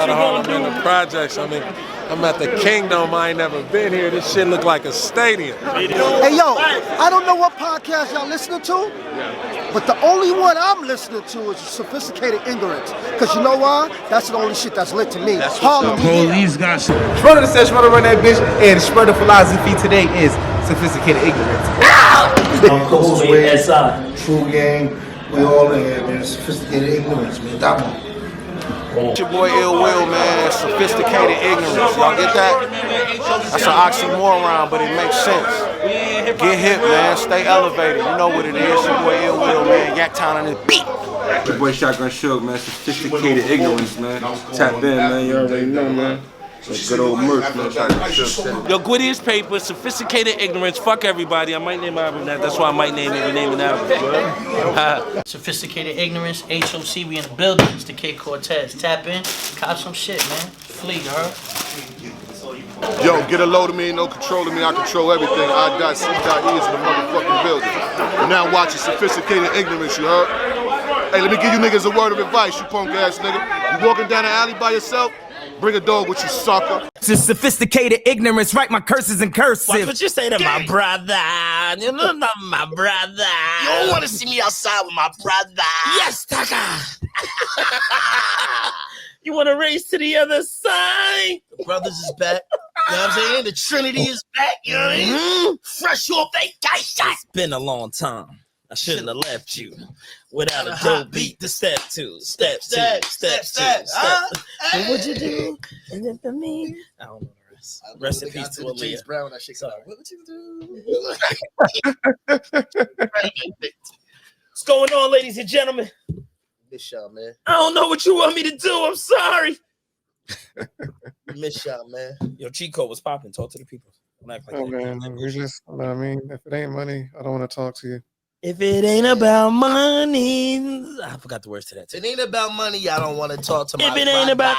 I'm in the projects. I'm at the Kingdom. I ain't never been here. This shit look like a stadium. Hey, yo, I don't know what podcast y'all listening to, but the only one I'm listening to is Sophisticated Ignorance. Because you know why? That's the only shit that's lit to me. Harlem, Police got shit. Brother says, "Brother, run that bitch." And the spread of philosophy today is Sophisticated Ignorance. Coast Wave, True Gang, we all in here, man. Sophisticated Ignorance, man. That one. It's your boy Ill Will, man. Sophisticated Ignorance. Y'all get that? That's an oxymoron, but it makes sense. Get hip, man. Stay elevated. You know what it is. Your boy Ill Will, man. Yaktown on this beat. Your boy Shotgun Shook, man. Sophisticated Ignorance, man. Tap in, man. You already know, man. Good old merch, man. Yo, Gwitty's paper, Sophisticated Ignorance. Fuck everybody. I might name my album that. That's why I might name every name in the album. Sophisticated Ignorance, HOC, we in the building. It's the Kid Cortez. Tap in, cop some shit, man. Flee, you heard? Yo, get a load of me, no control of me, I control everything. I.C.E is in the motherfucking building. You're now watching Sophisticated Ignorance, you heard? Hey, let me give you niggas a word of advice, you punk ass nigga. You walking down the alley by yourself? Bring a dog with you, sucker. Just Sophisticated Ignorance, write my curses in cursive. Watch what you say to my brother. You know, not my brother. You don't want to see me outside with my brother. Yes, Taka. You want to race to the other side? The brothers is back. You know what I'm saying? The Trinity is back. You know what I mean? Fresh off vacation. It's been a long time. I shouldn't have left you without a dope beat. The step two, step two, step two. And what'd you do? And then for me, I don't know the rest. Rest in peace to Aaliyah. Brown, that shit. What would you do? What's going on, ladies and gentlemen? Miss y'all, man. I don't know what you want me to do. I'm sorry. Miss y'all, man. Yo, cheat code was popping. Talk to the people. Man, we just, you know what I mean? If it ain't money, I don't want to talk to you. If it ain't about money, I forgot the words to that. If it ain't about money, I don't want to talk to my. If it ain't about,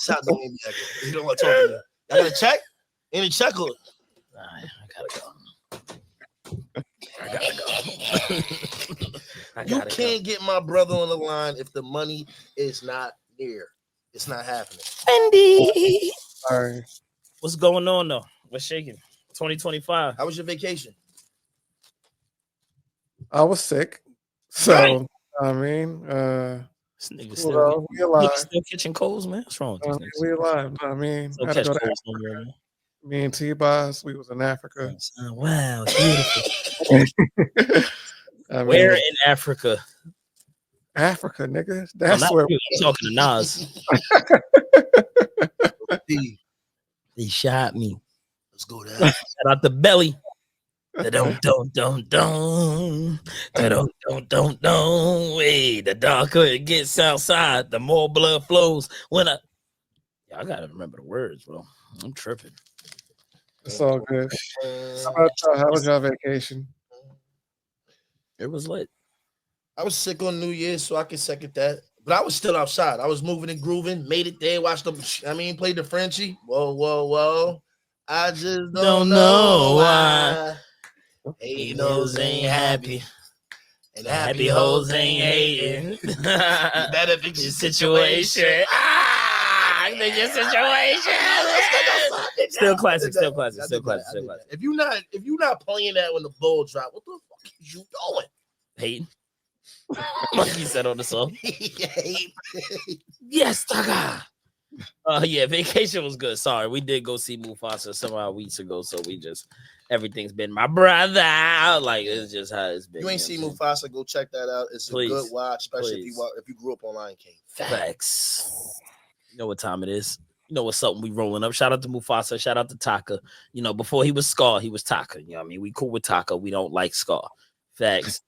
Shout out to me. You don't want to talk to me. I got a check. Any check on it? I gotta go. You can't get my brother on the line if the money is not there. It's not happening. Fendi. Sorry. What's going on though? What's shaking? 2025. How was your vacation? I was sick. So, I mean, This nigga we alive. still catching colds, man. What's wrong with this We alive. I mean, Still I had to catch go to colds somewhere, man. me and T-Boss, we was in Africa. Wow, it's beautiful. I mean, Where in Africa? Africa, nigga. I'm That's not where you. I'm talking to Nas. He shot me. Let's go there. Shout out the belly. Don't. Hey, the darker it gets outside, the more blood flows. When I gotta remember the words, bro. I'm tripping. it's all good. How about y'all? How was your vacation? It was lit. I was sick on New Year's, so I can second that. But I was still outside. I was moving and grooving, made it there, watched them. Played the Frenchie. Whoa. I just don't know why. Hating hoes ain't happy. And happy hoes ain't hating. You better fix your situation. Fix your situation. Still classic. If you're not playing that when the ball drop, what the fuck is you doing? Hating. Like he said on the song. Yes, Taka. Yeah, vacation was good. Sorry, we did go see Mufasa some odd weeks ago, so everything's been my brother. Like it's just how it's been. You ain't seen Mufasa? Go check that out. It's a good watch, especially if you grew up on Lion King. Facts. You know what time it is. You know what's up when we rolling up. Shout out to Mufasa. Shout out to Taka. You know, before he was Scar, he was Taka. You know what I mean? We cool with Taka. We don't like Scar. Facts.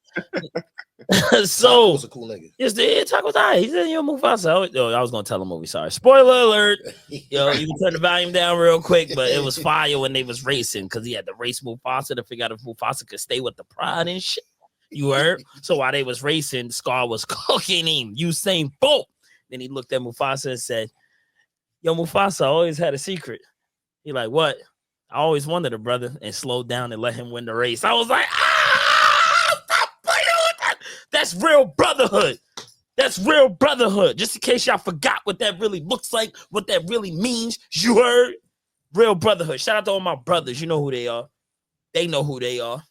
So was a cool nigga. Yes, Taka was alright. He said, "Yo, Mufasa." Yo, I was gonna tell a movie. Sorry, spoiler alert. Yo, you can turn the volume down real quick, but it was fire when they was racing because he had to race Mufasa to figure out if Mufasa could stay with the pride and shit. You heard? So while they was racing, Scar was cooking him. Usain Bolt. Then he looked at Mufasa and said, "Yo, Mufasa, I always had a secret." He like, "What?" "I always wanted a brother," and slowed down and let him win the race. I was like, stop playing with that. That's real brotherhood. That's real brotherhood. Just in case y'all forgot what that really looks like, what that really means. You heard? Real brotherhood. Shout out to all my brothers. You know who they are. They know who they are.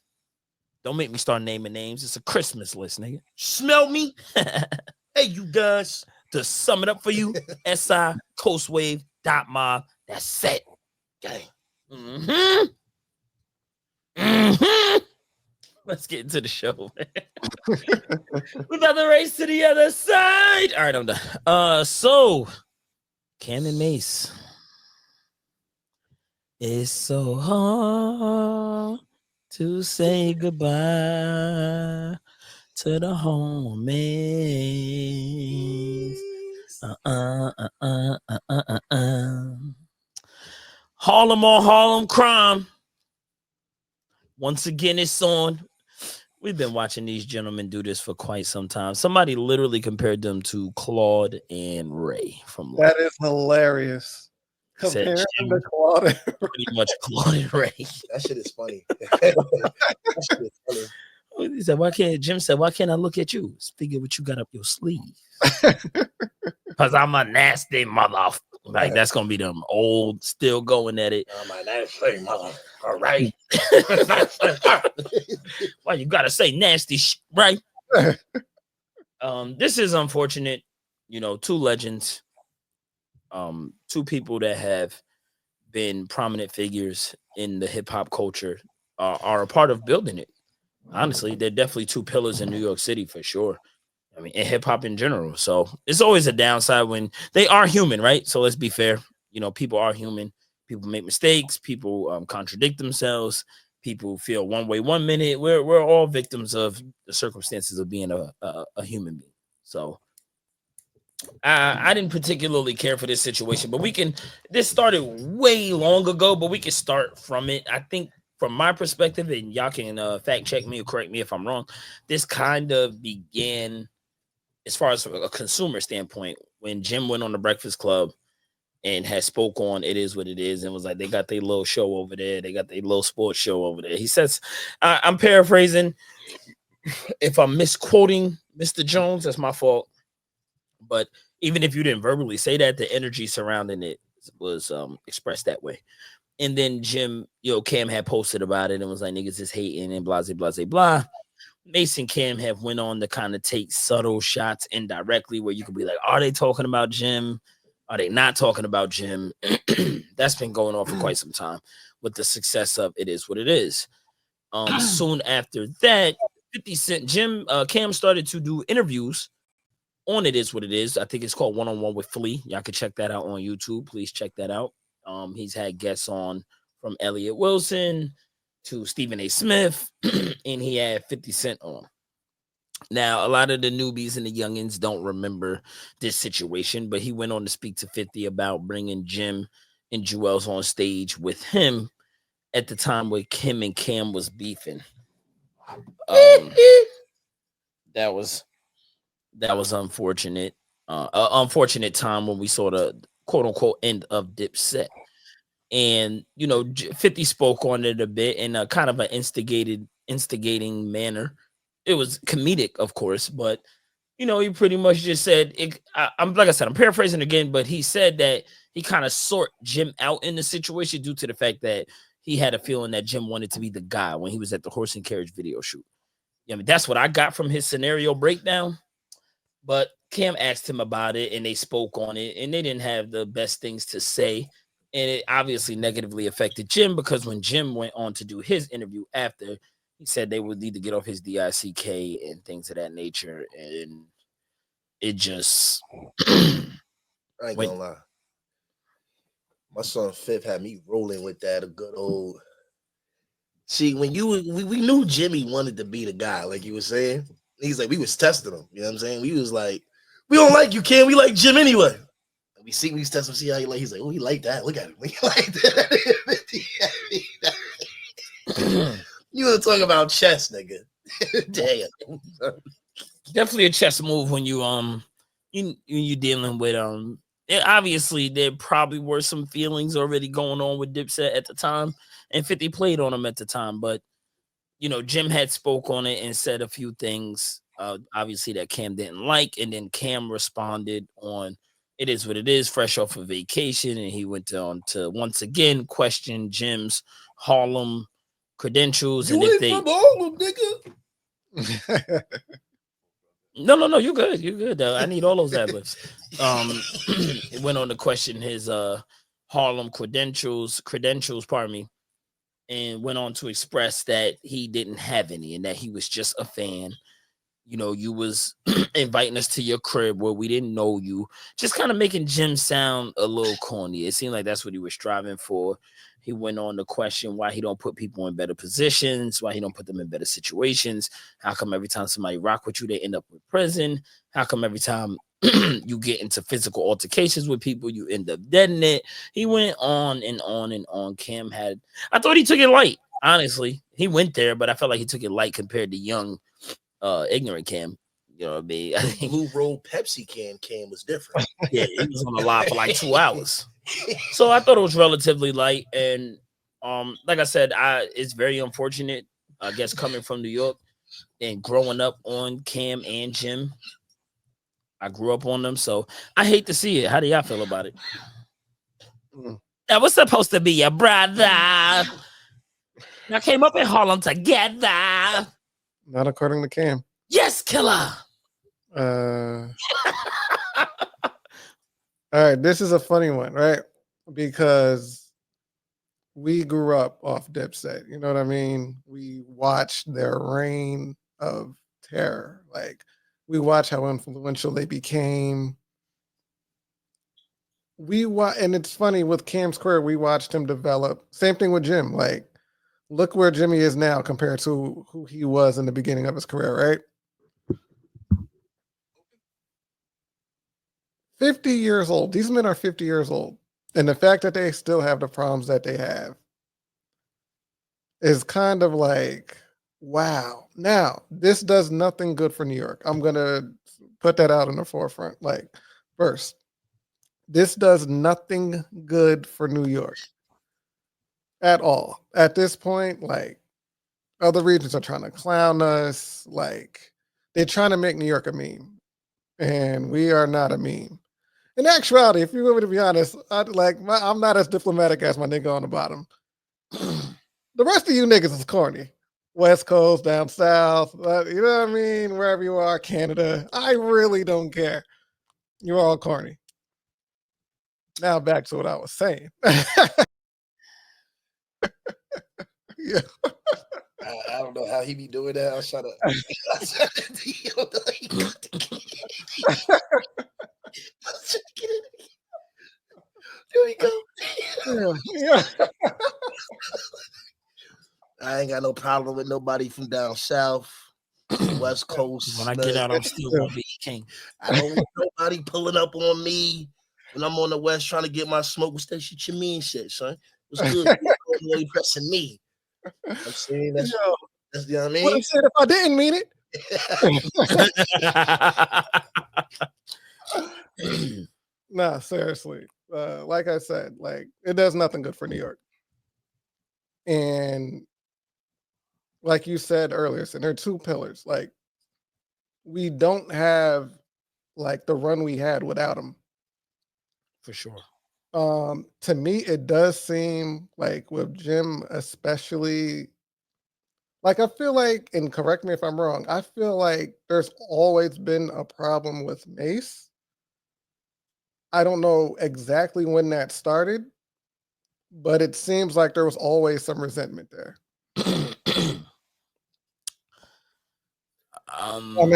Don't make me start naming names. It's a Christmas list, nigga. Smell me? Hey, you guys. To sum it up for you, SI Coastwave.mob. That's it. Gang. Let's get into the show, man. We're about to race to the other side. All right, I'm done. So Cam and Mace. It's so hard to say goodbye to the homies. Harlem on Harlem crime. Once again, it's on. We've been watching these gentlemen do this for quite some time. Somebody literally compared them to Claude and Ray from That is hilarious. Compare them to Claude. Pretty much Claude and Ray. That shit is funny. That shit is funny. He said, Jim said, why can't I look at you? Figure what you got up your sleeve. Because I'm a nasty mother. Like, that's going to be them old, still going at it. I'm a nasty mother. All right. Why you got to say nasty shit, right? This is unfortunate. You know, two legends. Two people that have been prominent figures in the hip-hop culture are a part of building it. Honestly, they're definitely two pillars in New York City for sure. I mean, in hip-hop in general. So it's always a downside when they are human, right? So let's be fair. You know, people are human. People make mistakes. People contradict themselves. People feel one way 1 minute. We're all victims of the circumstances of being a human being. So I didn't particularly care for this situation, but this started way long ago, but we can start from it. I think from my perspective, and y'all can fact check me or correct me if I'm wrong, this kind of began as far as a consumer standpoint when Jim went on the Breakfast Club and had spoke on It Is What It Is and was like, they got their little show over there. They got their little sports show over there. He says, I'm paraphrasing. If I'm misquoting Mr. Jones, that's my fault. But even if you didn't verbally say that, the energy surrounding it was expressed that way. And then Cam had posted about it and was like, niggas is hating and blah, blah, blah, blah. Mace and Cam have went on to kind of take subtle shots indirectly where you could be like, are they talking about Jim? Are they not talking about Jim? That's been going on for quite some time with the success of It Is What It Is. Soon after that, 50 Cent, Cam started to do interviews on It Is What It Is. I think it's called One-on-One with Flea. Y'all can check that out on YouTube. Please check that out. He's had guests on from Elliott Wilson to Stephen A. Smith, and he had 50 Cent on. Now, a lot of the newbies and the youngins don't remember this situation, but he went on to speak to 50 about bringing Jim and Jewels on stage with him at the time where Kim and Cam was beefing. That was unfortunate. Unfortunate time when we saw the quote unquote end of Dipset. And 50 spoke on it a bit in a kind of an instigating manner. It was comedic, of course, but he pretty much just said I'm paraphrasing again, but he said that he kind of sort Jim out in the situation due to the fact that he had a feeling that Jim wanted to be the guy when he was at the horse and carriage video shoot. That's what I got from his scenario breakdown. But Cam asked him about it and they spoke on it and they didn't have the best things to say. And it obviously negatively affected Jim because when Jim went on to do his interview after, he said they would need to get off his DICK and things of that nature. And it just... I ain't gonna lie. My son Fifth had me rolling with that, a good old... See, when we knew Jimmy wanted to be the guy, like you were saying. He's like, we was testing him. You know what I'm saying? We was like, we don't like you, Ken. We like Jim anyway. We test him, see how he like. He's like, oh, he like that. Look at him. He like that. You want to talk about chess, nigga? Damn. Definitely a chess move when you dealing with obviously there probably were some feelings already going on with Dipset at the time, and 50 played on him at the time, but Jim had spoke on it and said a few things obviously that Cam didn't like, and then Cam responded on it is what it is, fresh off of vacation, and he went on to once again question Jim's Harlem credentials. You and ain't if they from Harlem, nigga. No, you're good. You're good though. I need all those ad-libs. It went on to question his Harlem credentials, pardon me, and went on to express that he didn't have any and that he was just a fan. You know, you was inviting us to your crib where we didn't know you, just kind of making Jim sound a little corny. It seemed like that's what he was striving for. He went on to question why he don't put people in better positions, why he don't put them in better situations. How come every time somebody rock with you, they end up in prison? How come every time you get into physical altercations with people, you end up dead in it? He went on and on and on. I thought he took it light, honestly. He went there, but I felt like he took it light compared to young ignorant Cam. You know what I mean? I think Blue Roll Pepsi Cam was different. Yeah, he was on the live for like 2 hours. So I thought it was relatively light. And like I said, it's very unfortunate, I guess, coming from New York and growing up on Cam and Jim. I grew up on them, so I hate to see it. How do y'all feel about it? That was supposed to be your brother. I came up in Harlem together. Not according to Cam. Yes, killer. All right, this is a funny one, right? Because we grew up off Dipset. You know what I mean? We watched their reign of terror. Like, we watched how influential they became. And it's funny with Cam Square, we watched him develop. Same thing with Jim. Like, look where Jimmy is now compared to who he was in the beginning of his career, right? 50 years old. These men are 50 years old. And the fact that they still have the problems that they have is kind of like, wow. Now, this does nothing good for New York. I'm going to put that out in the forefront. Like, first, this does nothing good for New York at all. At this point, like, other regions are trying to clown us. Like, they're trying to make New York a meme. And we are not a meme. In actuality, if you want me to be honest, I'm not as diplomatic as my nigga on the bottom. The rest of you niggas is corny. West Coast, down south, you know what I mean? Wherever you are, Canada. I really don't care. You're all corny. Now back to what I was saying. Yeah. I don't know how he be doing that. I was trying to. There we go. Yeah. I ain't got no problem with nobody from down south, West Coast. When I get out, I'm still gonna be king. I don't want nobody pulling up on me when I'm on the West trying to get my smoke. What's that shit you mean, shit, son? What's good? You pressing me. I'm saying that's you know what I mean. What I said if I didn't mean it. Nah, seriously. Like I said, like, it does nothing good for New York. And like you said earlier, so there are two pillars. Like, we don't have like the run we had without him. For sure. To me, it does seem like with Jim, especially, like, I feel like, and correct me if I'm wrong, I feel like there's always been a problem with Mace. I don't know exactly when that started, but it seems like there was always some resentment there. I'm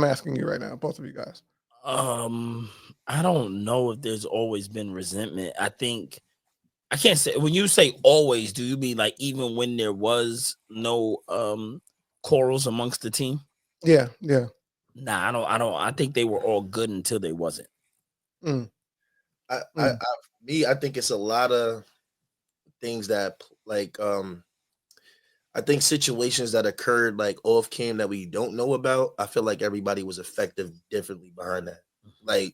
asking you right now, both of you guys. I don't know if there's always been resentment. I think I can't say. When you say always, do you mean like even when there was no quarrels amongst the team? Yeah. Nah, I don't. I think they were all good until they wasn't. I think it's a lot of things that like I think situations that occurred like off cam that we don't know about. I feel like everybody was effective differently behind that. Like,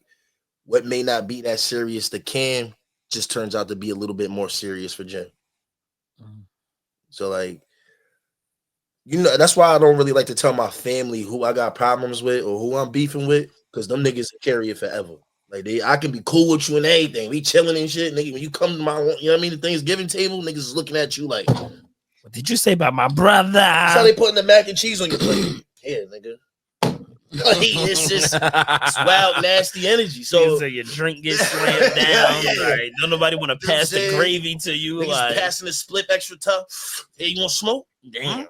what may not be that serious to Cam just turns out to be a little bit more serious for Jim. So like, You know, that's why I don't really like to tell my family who I got problems with or who I'm beefing with, because them niggas carry it forever. Like I can be cool with you and everything. We chilling and shit. Nigga, when you come to my, you know what I mean, the Thanksgiving table, niggas is looking at you like, what did you say about my brother? That's how they putting the mac and cheese on your plate. Yeah, nigga. Like, it's just it's wild, nasty energy. So your drink gets slammed down. Right? Don't nobody want to pass the gravy to you. Niggas Like passing the split extra tough. Hey, you want smoke? Damn.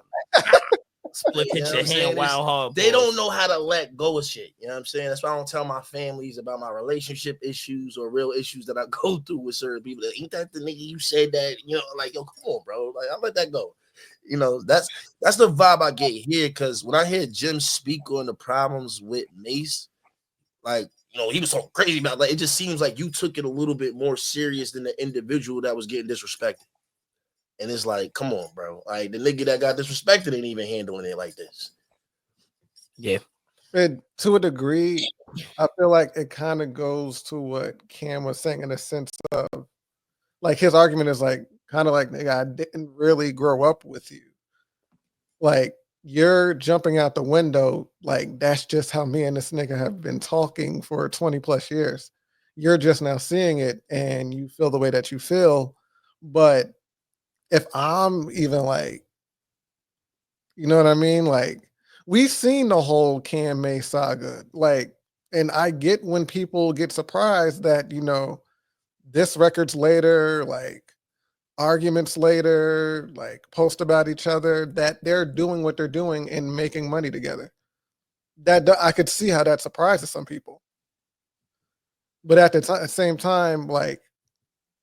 Split hit your hand wild hard. They don't know how to let go of shit. You know what I'm saying? That's why I don't tell my families about my relationship issues or real issues that I go through with certain people. Ain't that the nigga you said that? You know, like, yo, come on, bro. Like, I let that go. You know, that's the vibe I get here. Because when I hear Jim speak on the problems with Mace, like, you know, he was so crazy about, like, it just seems like you took it a little bit more serious than the individual that was getting disrespected. And it's like, come on, bro. Like, the nigga that got disrespected ain't even handling it like this. Yeah. And to a degree, I feel like it kind of goes to what Cam was saying in the sense of, like, his argument is like, kind of like, nigga, I didn't really grow up with you. Like, you're jumping out the window. Like, that's just how me and this nigga have been talking for 20 plus years. You're just now seeing it and you feel the way that you feel. But if I'm even like, you know what I mean? Like, we've seen the whole Cam May saga. Like, and I get when people get surprised that, you know, this record's later, like arguments later, like post about each other, that they're doing what they're doing and making money together. That I could see how that surprises some people. But at the same time, like,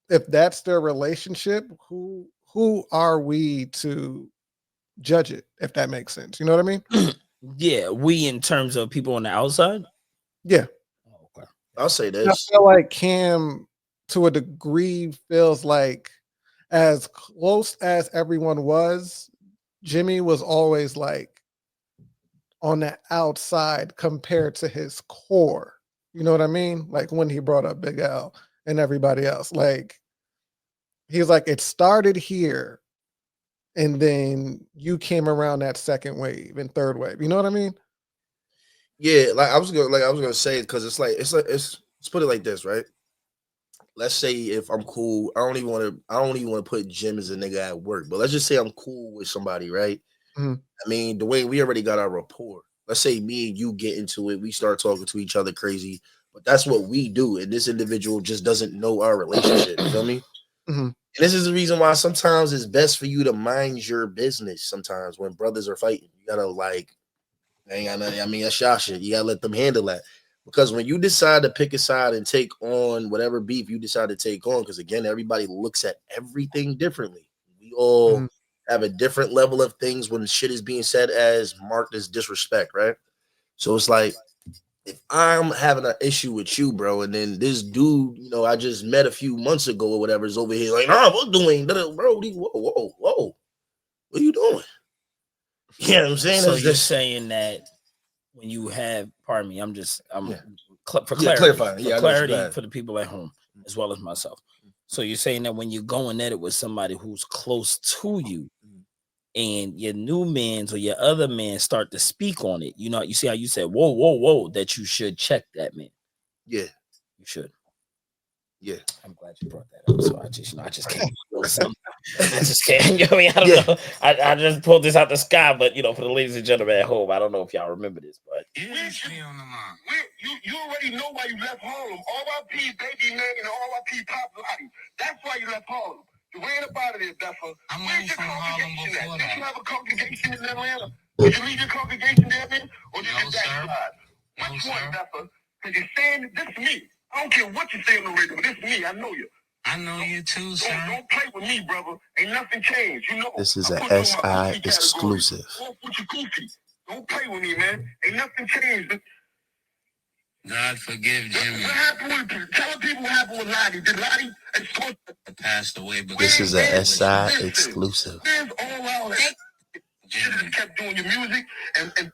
if that's their relationship, who are we to judge it, if that makes sense? You know what I mean? Yeah, we in terms of people on the outside? Yeah. Okay. I'll say this. I feel like Cam, to a degree, feels like as close as everyone was, Jimmy was always like on the outside compared to his core. You know what I mean? Like when he brought up Big L and everybody else. Like, he's like, it started here, and then you came around that second wave and third wave. You know what I mean? Yeah, I was gonna say, because let's put it like this, right? Let's say if I'm cool, I don't even want to put Jim as a nigga at work, but let's just say I'm cool with somebody, right? Mm-hmm. I mean, the way we already got our rapport. Let's say me and you get into it, we start talking to each other crazy, but that's what we do, and this individual just doesn't know our relationship. You feel me? Mm-hmm. And this is the reason why sometimes it's best for you to mind your business. Sometimes when brothers are fighting, you gotta that's y'all shit. You gotta let them handle that. Because when you decide to pick a side and take on whatever beef you decide to take on, because again, everybody looks at everything differently. We all have a different level of things when shit is being said as marked as disrespect, right? So it's like, if I'm having an issue with you, bro, and then this dude, you know, I just met a few months ago or whatever is over here like, nah, what doing? Bro, whoa. What are you doing? You know what I'm saying? So you're saying that when you have, pardon me, for clarity for the people at home as well as myself. So you're saying that when you're going at it with somebody who's close to you, and your new mans or your other man start to speak on it, you know, you see how you said, whoa, that you should check that man. Yeah, you should. Yeah, I'm glad you brought that up. So I just can't. I just can't. You know what I mean? I don't know. I just pulled this out the sky, but you know, for the ladies and gentlemen at home, I don't know if y'all remember this, but you already know why you left Harlem. RIP Baby Man and RIP Pop Lottie. That's why you left Harlem. You ran up out of there, Buffer. Where's your congregation at? Did you have a congregation in Atlanta? Did you leave your congregation there, man? Or did you backslide? Which one, Buffer? Because you're saying this is me. I don't care what you say on the radio, but this is me. I know you. I know you too, sir. Don't play with me, brother. Ain't nothing changed. You know. This is a SI exclusive. Don't play with me, man. Ain't nothing changed. God forgive Jimmy. What happened with tell people what happened with Lottie? Did Lottie passed away? But this is a SI exclusive. All out. Jimmy kept doing your music and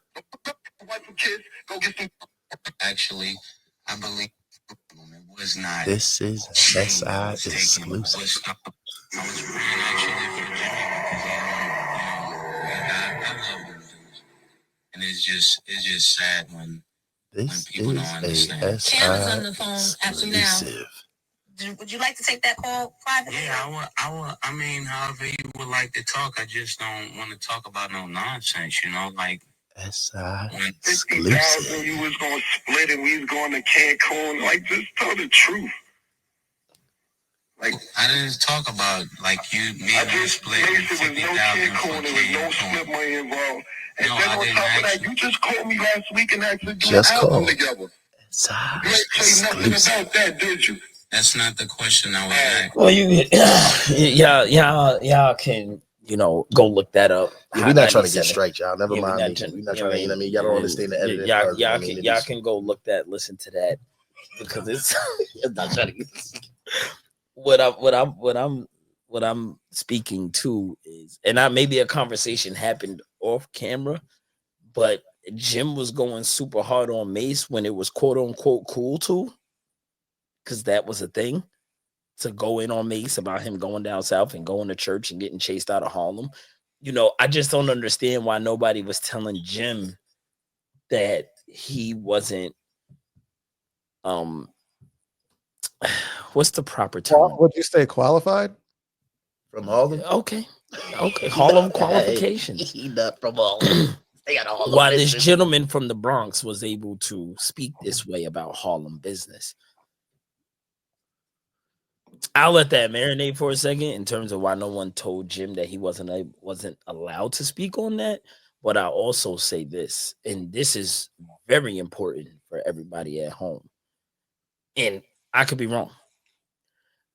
wife and kids go get some. Actually, I believe it was not. This is a SI exclusive. I was praying actually for Jimmy because I love it's just sad when people don't understand. Cam is on the phone after now. Would you like to take that call privately? Yeah, I would. I mean, however you would like to talk. I just don't want to talk about no nonsense. You know, like When 50,000, you was gonna split and we was going to Cancun. Like, just tell the truth. Like, I didn't talk about like me and you split There was 50,000 no for Cancun. There was no Cancun. split money involved. And No, then I on didn't top of that, ask you just called me last week and asked to do Just an album called. together. You ain't say nothing about that, did you? That's not the question I was asking. Well, y'all can go look that up. Yeah, we're not trying to get 97. straight, y'all. Never Yeah, mind me. We're not trying to, I mean, y'all don't understand the editing part. Y'all can go look listen to that because it's not trying to get what I'm speaking to is, and maybe a conversation happened off camera, but Jim was going super hard on Mace when it was quote unquote cool to, because that was a thing to go in on Mace about him going down south and going to church and getting chased out of Harlem. I just don't understand why nobody was telling Jim that he wasn't what's the proper term? Would you say qualified? From Harlem? Okay. Harlem qualifications. He not from Harlem. They got all Why this gentleman from the Bronx was able to speak this way about Harlem business. I'll let that marinate for a second in terms of why no one told Jim that he wasn't allowed to speak on that. But I'll also say this, and this is very important for everybody at home. And I could be wrong,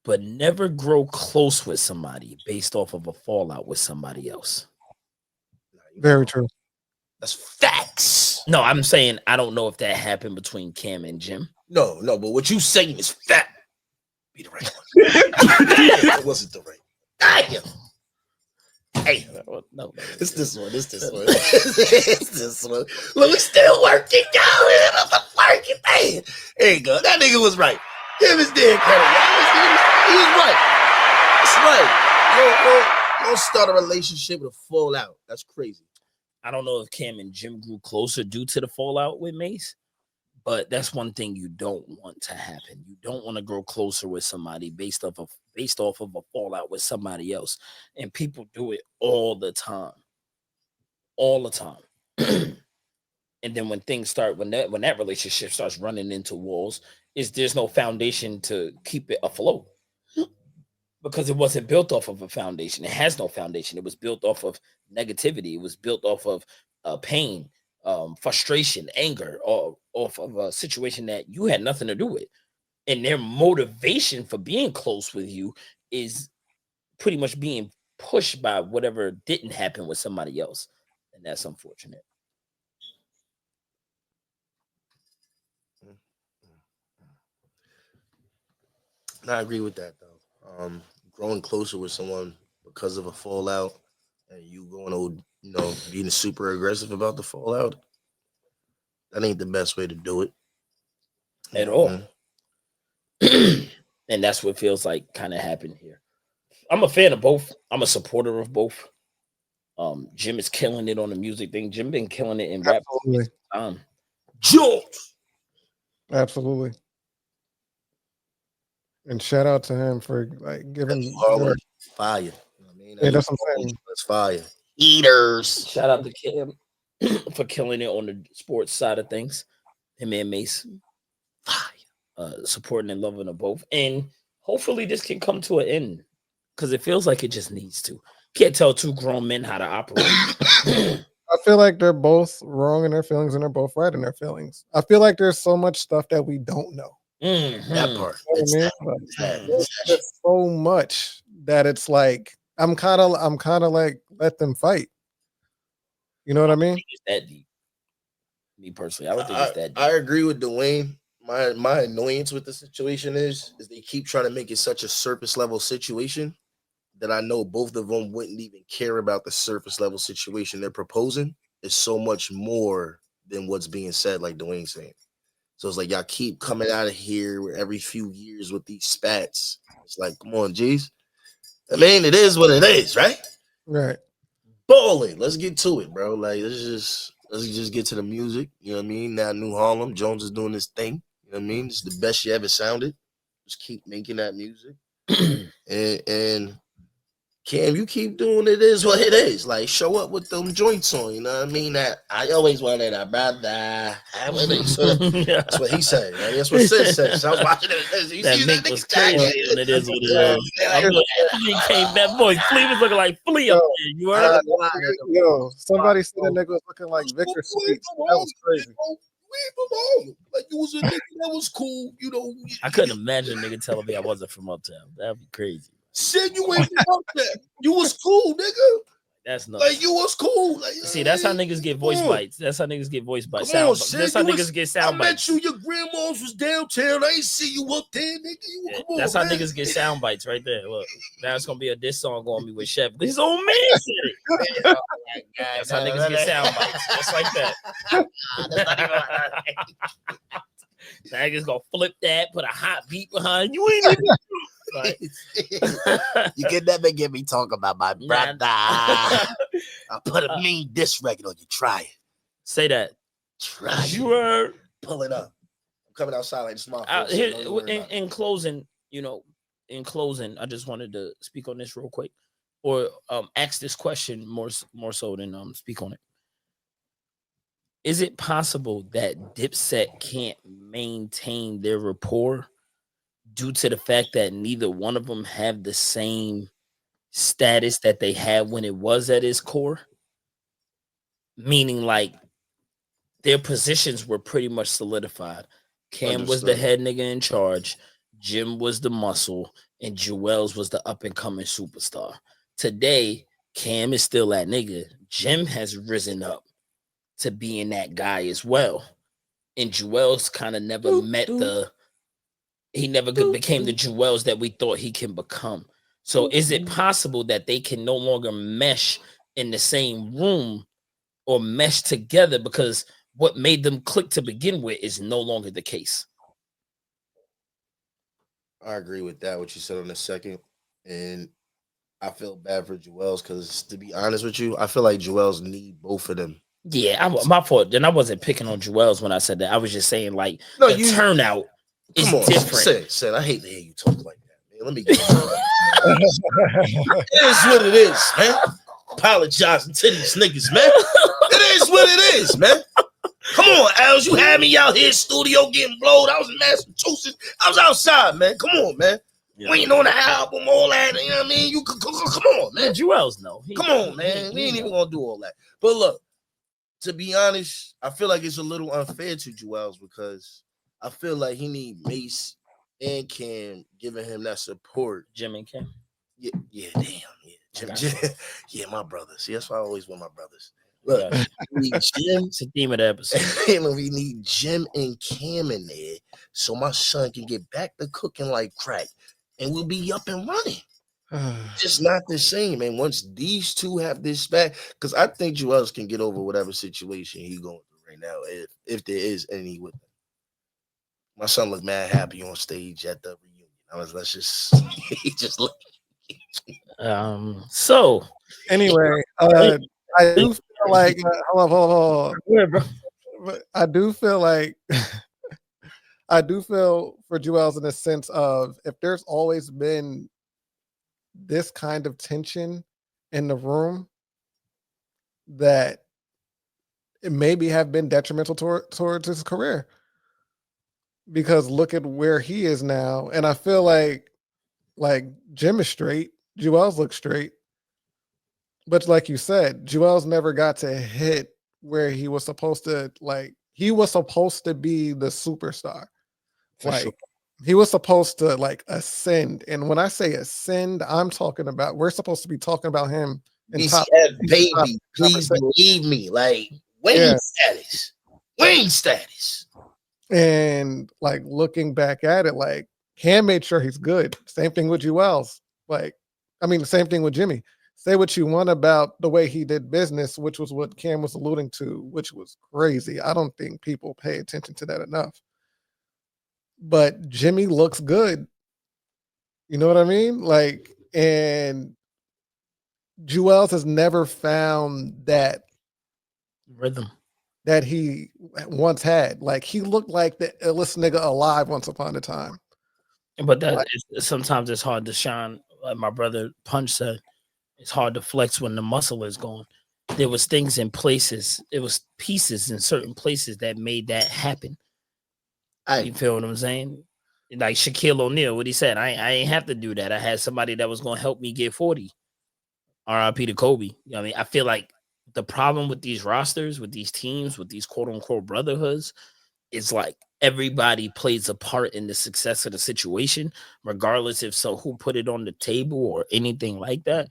but never grow close with somebody based off of a fallout with somebody else. Very true. That's facts. No, I'm saying I don't know if that happened between Cam and Jim. No, but what you saying is fact. Be the right one. It wasn't the right. Damn. Hey, no, it's this one. It's this one. It's this one. Look, we still working, y'all. Working, man. There you go. That nigga was right. Give his damn credit. He was right. That's right. Don't start a relationship with a fallout. That's crazy. I don't know if Cam and Jim grew closer due to the fallout with Mace, but that's one thing you don't want to happen. You don't want to grow closer with somebody based off of a fallout with somebody else. And people do it all the time. All the time. And then when things start, when that relationship starts running into walls, there's no foundation to keep it afloat. Because it wasn't built off of a foundation. It has no foundation. It was built off of negativity. It was built off of pain, frustration, anger, or off of a situation that you had nothing to do with. And their motivation for being close with you is pretty much being pushed by whatever didn't happen with somebody else. And that's unfortunate. I agree with that, though. Growing closer with someone because of a fallout and you going to, being super aggressive about the fallout, that ain't the best way to do it. At all. And that's what feels like kind of happened here. I'm a fan of both. I'm a supporter of both. Jim is killing it on the music thing. Jim been killing it in rap. Absolutely. George. Absolutely. And shout out to him for giving fire. You know what I mean? Yeah, that's what I'm saying. That's fire. Eaters. Shout out to Cam for killing it on the sports side of things. Him and Mace. Supporting and loving them both. And hopefully this can come to an end. Because it feels like it just needs to. Can't tell two grown men how to operate. I feel like they're both wrong in their feelings and they're both right in their feelings. I feel like there's so much stuff that we don't know. That part. There's so much that it's like I'm kind of like let them fight. You know what I mean? It's that deep. Me personally, I don't think it's that deep. I agree with Dwayne. My annoyance with the situation is they keep trying to make it such a surface level situation that I know both of them wouldn't even care about the surface level situation they're proposing. It's so much more than what's being said, like Dwayne's saying. So it's like y'all keep coming out of here every few years with these spats. It's like, come on, G's. I mean, it is what it is, right? Right. Bowling. Let's get to it, bro. Like, it's just Does he just get to the music? You know what I mean? Now New Harlem, Jones is doing his thing. You know what I mean? It's the best she ever sounded. Just keep making that music. and Cam, you keep doing it is what it is. Like, show up with them joints on, you know what I mean? That I always wanted a brother. That's what he said. Right? That's what Sis said. So I was watching it. You That see Mick that was nigga? crazy, and it is what it is. Flea came, that boy Flea was looking like Flea up there. You heard? Yo, somebody said that nigga was looking like Victor Sweets. That was crazy. Like, you was a nigga that was cool, you know. I couldn't imagine nigga telling me I wasn't from Uptown. That'd be crazy. Said you ain't from Uptown. You was cool, nigga. That's nuts. Like, you was cool. Like, see, that's how niggas get voice bites. That's how niggas get voice bites. Come on, That's how niggas get sound bites. I met you, your grandma's was downtown. I ain't see you up there, nigga. Come on, that's how niggas get sound bites right there. Look, now it's gonna be a diss song on me with Chef. His old man said it. That's how niggas get sound bites. Just like that. Niggas gonna flip that, put a hot beat behind you. Ain't even like, you can never get me talking about my brother. I put a mean diss record on you. Try it. Say that. Try you are pull it up. I'm coming outside like this motherfucker. In closing, I just wanted to speak on this real quick, or ask this question more so than speak on it. Is it possible that Dipset can't maintain their rapport due to the fact that neither one of them have the same status that they had when it was at its core? Meaning, like, their positions were pretty much solidified. Cam was the head nigga in charge, Jim was the muscle, and Joel's was the up-and-coming superstar. Today, Cam is still that nigga. Jim has risen up to being that guy as well. And Joel's kind of never he never became the Joel's that we thought he can become. So is it possible that they can no longer mesh in the same room or mesh together because what made them click to begin with is no longer the case? I agree with that, what you said on the second. And I feel bad for Joel's because, to be honest with you, I feel like Joel's need both of them. Yeah, my fault. Then I wasn't picking on Joel's when I said that. I was just saying, like, the turnout is different. Say, I hate to hear you talk like that, man. Let me get it is what it is, man. Apologizing to these niggas, man. It is what it is, man. Come on, Els. You had me out here studio getting blowed. I was in Massachusetts. I was outside, man. Come on, man. Yeah. We ain't on the album, all that. You know what I mean? You come on, man. Joel's no. Come on, man. We ain't even gonna do all that. But look, to be honest, I feel like it's a little unfair to Joel's because I feel like he need Mace and Cam giving him that support. Jim and Cam. Yeah, damn, yeah. Jim, yeah, my brothers. See, that's why I always want my brothers. Look, we need Jim. It's the theme of the episode. We need Jim and Cam in there so my son can get back to cooking like crack, and we'll be up and running. Just not the same, man. Once these two have this back, because I think Joel's can get over whatever situation he's going through right now, if there is any with him. My son looked mad happy on stage at the reunion. Let's just he just looked. So anyway, I do feel like hold on. Yeah, bro. I do feel like I do feel for Joel's in the sense of if there's always been this kind of tension in the room, that it maybe have been detrimental towards his career. Because look at where he is now, and I feel like Jim is straight, Joel's look straight, but like you said, Joel's never got to hit where he was supposed to. Like he was supposed to be the superstar, he was supposed to like ascend. And when I say ascend, I'm talking about we're supposed to be talking about him. He said, "Baby, please believe me." Like Wayne status. And like looking back at it, like Cam made sure he's good. Same thing with Joel's. Like, I mean, the same thing with Jimmy. Say what you want about the way he did business, which was what Cam was alluding to, which was crazy. I don't think people pay attention to that enough. But Jimmy looks good. You know what I mean? Like, and Joel's has never found that rhythm. that he once had. Like he looked like the illest nigga alive once upon a time. But that sometimes it's hard to shine. Like my brother Punch said, it's hard to flex when the muscle is gone. There was things in places, it was pieces in certain places that made that happen. You feel what I'm saying? Like Shaquille O'Neal, what he said, I ain't have to do that. I had somebody that was gonna help me get 40. RIP to Kobe. You know what I mean? I feel like the problem with these rosters, with these teams, with these quote unquote brotherhoods, is like everybody plays a part in the success of the situation, regardless if so who put it on the table or anything like that.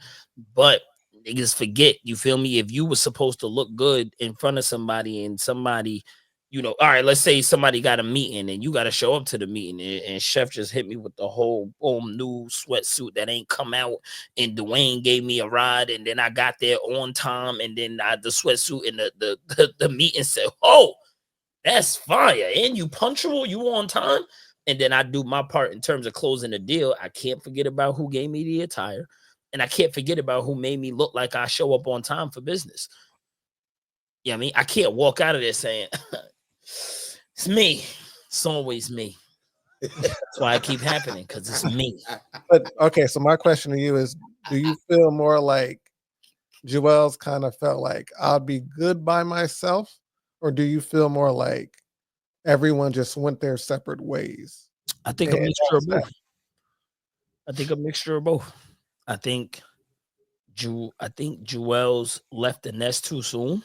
But niggas forget, you feel me? If you were supposed to look good in front of somebody and somebody, you know, all right, let's say somebody got a meeting and you got to show up to the meeting and Chef just hit me with the whole new sweatsuit that ain't come out and Dwayne gave me a ride and then I got there on time and then the sweatsuit and the meeting said, oh, that's fire. And you punctual, you on time. And then I do my part in terms of closing the deal. I can't forget about who gave me the attire. And I can't forget about who made me look like I show up on time for business. You know what I mean? I can't walk out of there saying, it's me. It's always me. That's why I keep happening, because it's me. But okay, so my question to you is, do you feel more like Joel's kind of felt like I'll be good by myself? Or do you feel more like everyone just went their separate ways? I think a mixture of both. I think a mixture of both. I think Joel's left the nest too soon.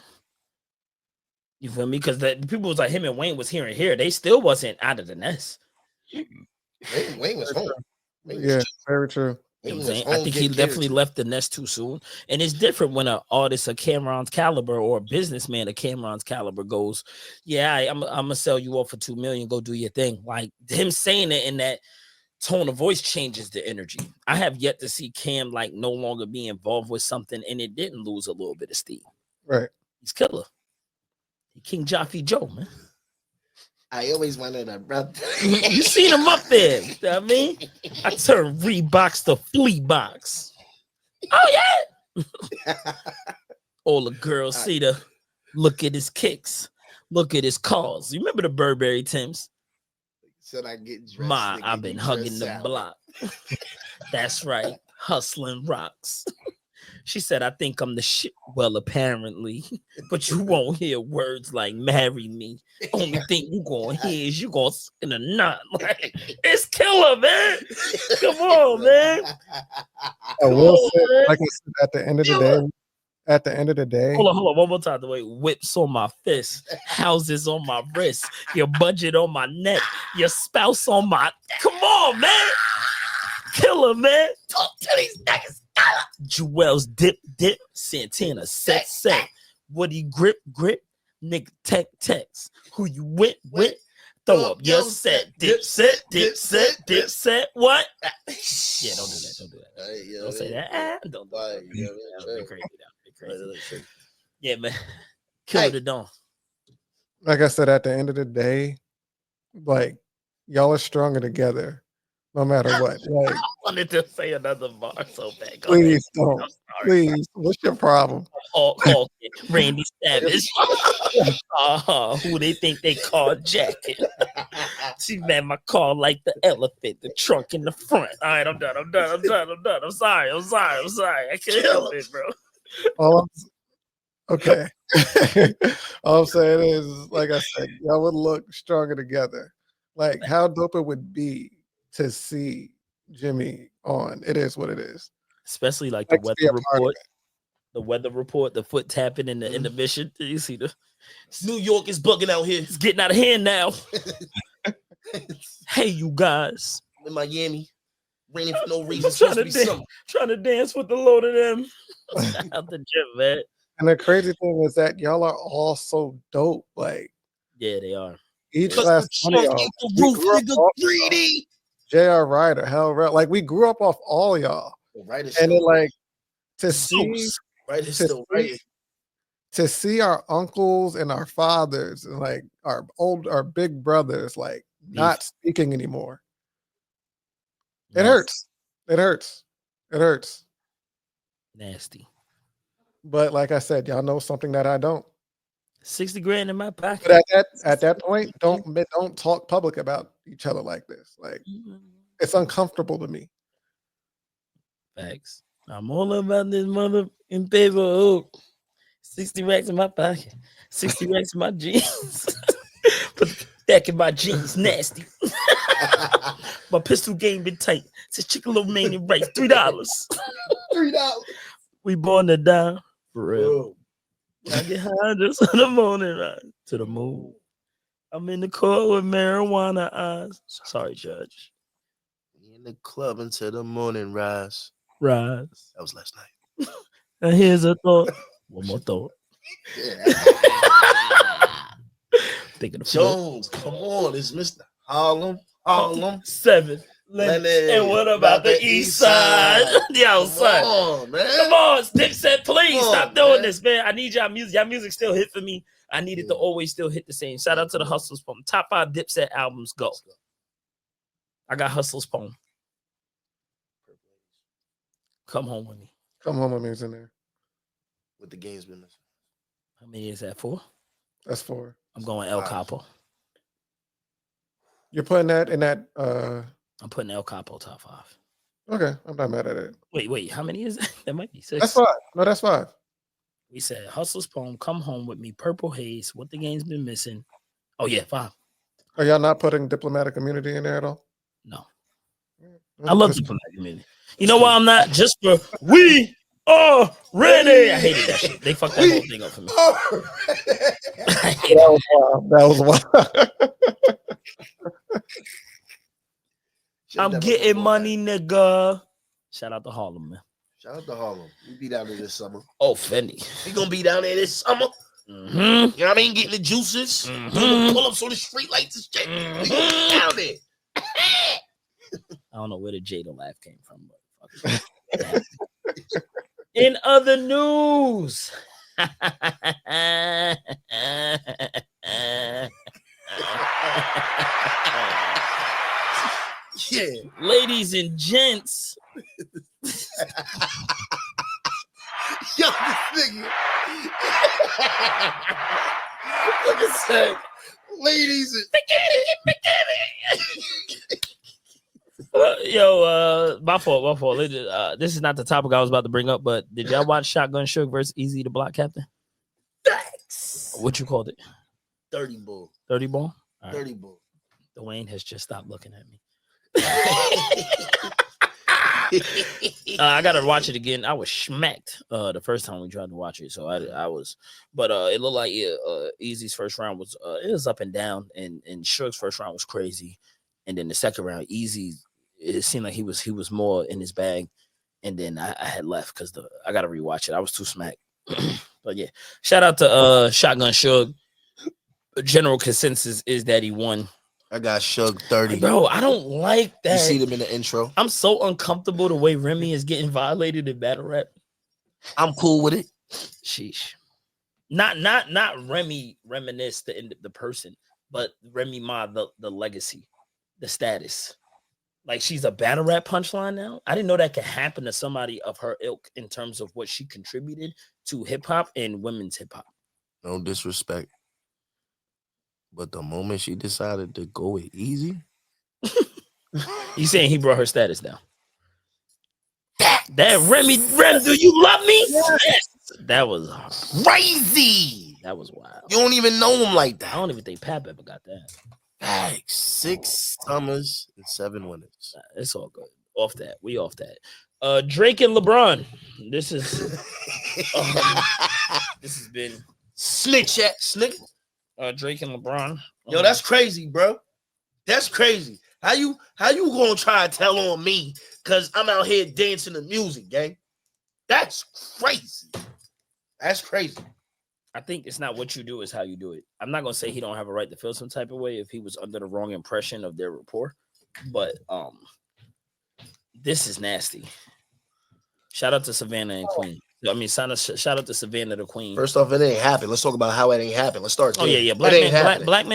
You feel me? Because the people was like him and Wayne was here and here. They still wasn't out of the nest. Wayne was home. Yeah, very true. You know what I'm saying? I think he definitely left the nest too soon. And it's different when an artist of Cameron's caliber or a businessman of Cameron's caliber goes, yeah, I'm gonna sell you off for $2 million, go do your thing. Like him saying it in that tone of voice changes the energy. I have yet to see Cam like no longer be involved with something and it didn't lose a little bit of steam. Right. He's killer. King Jaffe Joe, man. I always wanted a brother. You seen him up there. You know what I mean? I turned Reeboks to flea box. Oh, yeah. All the girls see the look at his kicks. Look at his calls. You remember the Burberry Timbs? Said I get dressed. I've been hugging the block. That's right. Hustling rocks. She said, I think I'm the shit. Well, apparently. But you won't hear words like marry me. Only thing you gonna hear is you gonna in a knot. Like, it's killer, man. Come on, man. I will say, like I said, at the end of the day. Hold on. One more time. The way whips on my fist, houses on my wrist, your budget on my neck, your spouse on my. Come on, man. Killer, man. Talk to these niggas. Joel's dip, Santana, set, Woody grip, nigga, text, who you with, throw up your set, Dipset, what? Yeah, don't do that. Don't say that. Don't do that. Be crazy. Yeah, man. Kill the dawn. Like I said, at the end of the day, like, y'all are stronger together. No matter what. Like, I wanted to say another bar so bad. Please don't. Please. What's your problem? Randy Savage. Who they think they call Jacket. She made my car like the elephant, the trunk in the front. All right, I'm done. I'm sorry. I can't help it, bro. Okay. All I'm saying is, like I said, y'all would look stronger together. Like, how dope it would be to see Jimmy on. It is what it is. Especially like the weather report, the foot tapping in the intermission. You see New York is bugging out here. It's getting out of hand now. Hey, you guys. In Miami. Raining for no reason. Trying to dance with the load of them. Out the gym, man. And the crazy thing is that y'all are all so dope. Like, yeah, they are. Each last one of y'all. J.R. Ryder, Hell Rel. Like, we grew up off all y'all. And it, like, to see our uncles and our fathers and like our big brothers like not speaking anymore. It hurts. It hurts. Nasty. But like I said, y'all know something that I don't. $60 grand in my pocket. But at that point, don't talk public about each other like this. Like it's uncomfortable to me. Facts. I'm all about this mother in paper. Oh, 60 racks in my pocket. 60 racks in my jeans. Put the back in my jeans, nasty. My pistol game been tight. Says chicken lo mein and rice, $3. $3. We born to die for real. I get high just in the morning, right? To the moon. I'm in the court with marijuana eyes. Sorry, Judge. In the club until the morning rise. Rise. That was last night. And here's a thought. One more thought. Thinking of Jones, come on, it's Mr. Harlem. 7. And what about the east side? Yo, son. Come on, man. Come on, Dipset, please Come stop on, doing man. this, man. I need y'all music. Y'all music still hit for me. I need it to always still hit the same. Shout out to the Hustlers Poem. Top 5 Dipset albums, go. I got Hustlers Poem. Come Home With Me. Come Home With Me is in there. With the games been missing. How many is that for? That's 4. I'm going El Capo. You're putting that in that. I'm putting El Capo top 5. Okay, I'm not mad at it. Wait, how many is that? That might be 6. That's 5. No, that's 5. We said Hustler's Poem, Come Home With Me, Purple Haze, What the Game's Been Missing. Oh yeah, 5. Are y'all not putting Diplomatic Immunity in there at all? No. I love Diplomatic Immunity. You know why I'm not? Just for we are ready. I hated that shit. They fucked that whole thing up for me. That was wild. I'm getting money, nigga. Shout out to Harlem, man. Shout out to Harlem. We be down there this summer. Oh, Fendi. We gonna be down there this summer. Mm-hmm. You know what I mean? Getting the juices. Mm-hmm. Doing the pull-ups on the street lights and shit. We gonna be down there. I don't know where the Jada laugh came from, but fuck it. In other news, yeah, ladies and gents. Yo, this nigga. Look at that. Ladies and my fault. This is not the topic I was about to bring up, but did y'all watch Shotgun Suge versus Easy the Block Captain? Facts. What you called it? 30 bull. 30 ball? All right. 30 bull. Dwayne has just stopped looking at me. I gotta watch it again. I was smacked the first time we tried to watch it, so I was, but it looked like Easy's first round was it was up and down, and Suge's first round was crazy, and then the second round, Easy, it seemed like he was more in his bag, and then I had left because I gotta rewatch it. I was too smacked, but yeah, shout out to Shotgun Suge. General consensus is that he won. I got Suge 30. Bro, I don't like that. You see them in the intro. I'm so uncomfortable the way Remy is getting violated in battle rap. I'm cool with it. Sheesh. Not Remy reminisce the person, but Remy Ma the legacy, the status. Like she's a battle rap punchline now. I didn't know that could happen to somebody of her ilk in terms of what she contributed to hip hop and women's hip hop. No disrespect. But the moment she decided to go with Easy, you saying he brought her status down? That Rem, do you love me? Yes. That was crazy. That was wild. You don't even know him like that. I don't even think Pat ever got that. Like 6 summers and 7 winters. It's all good. Off that. We off that. Drake and LeBron. This is this has been snitch at snick. Drake and LeBron. Yo, that's crazy, bro. That's crazy. How you gonna try to tell on me because I'm out here dancing to music, gang? That's crazy. That's crazy. I think it's not what you do, it's how you do it. I'm not gonna say he don't have a right to feel some type of way if he was under the wrong impression of their rapport, but this is nasty. Shout out to Savannah and Queen. I mean, shout out to Savannah the Queen. First off, it ain't happening. Let's talk about how it ain't happening. Let's start there. Oh yeah. Black men